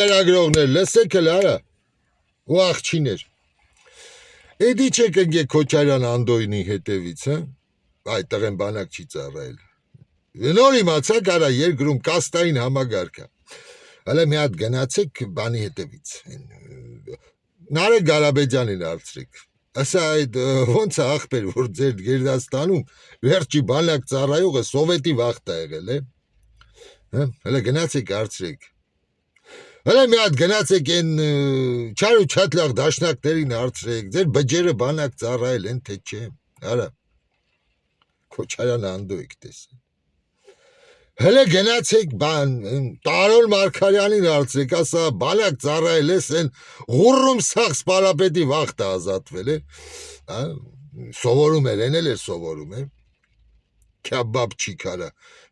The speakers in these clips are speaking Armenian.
Լրագրողներ, լսեք էլ արա ու աղջիներ։ Էդի չեք ընկե Քոչարյան Անդոյնի հետևից, հա։ Այ տղեն բանակ չի ծառայել։ Նոր իմացաք արա երկրում կաստային համագարկա։ Հələ մի հատ գնացեք բանի հետևից։ Նարեկ Ղարաբեջյանին հարցրեք։ Ասա այդ ոնց է ախպեր, որ ձեր Գերդաստանում վերջի բանակ ծառայողը սովետի վախտ է եղել, է։ Հələ գնացեք հարցրեք։ Հələ մի հատ գնացեք այն չար ու չաթլախ դաշնակներին հարցրեք, ձեր բջերը բանակ ծառայել են, թե չէ։ Արա Քոչարյան Անդոյք տեսա։ Հələ գնացեք բան Տարոլ Մարգարյանին հարցրեք, ասա բանակ ծառայել ես այն Ղուրրում սաղ սպարապետի վախտը ազատվել է, սովորում էր, են էլ էր սովորում է։ Քյաբաբ չի կարա,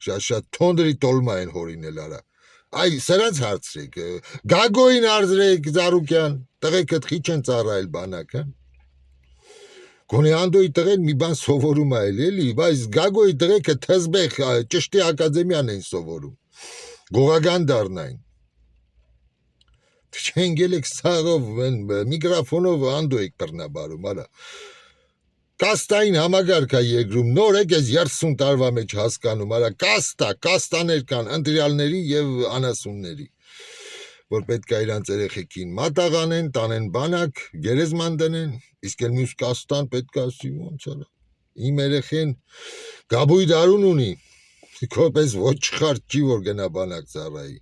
շատ թոնդրի տոլմա են հորինել արա։ Այ սրանց հարցրեք, Գագոյին հարցրեք Զարուկյան, տղեկդ խիչ են ծառայել բանակ, հա։ Գոնե Անդոյի տղեն մի բան սովորում է էլի, բայց Գագոյի տղեկը թզբեղ ճշտի ակադեմիան են սովորում, գողական դառնային։ Չեն գելեք սաղով, միգրաֆոնով Անդոյիք բռնաբարում, արա։ Կաստային համագարկ է երկրում, նոր եք ես 30 տարվա մեջ հասկանում, արա, կաստաներ կան ընտրյալների և անասունների, որ պետք է իրանց երեխեքին մատաղանեն, տանեն բանակ, գերեզման դնեն, իսկ էլ մյուս կաստան պետք է ասի ոնց արա։ Իմ երեխեն գաբույտ արուն ունի, պես ոչ չխարդ չի որ գնա բանակ ծառայի։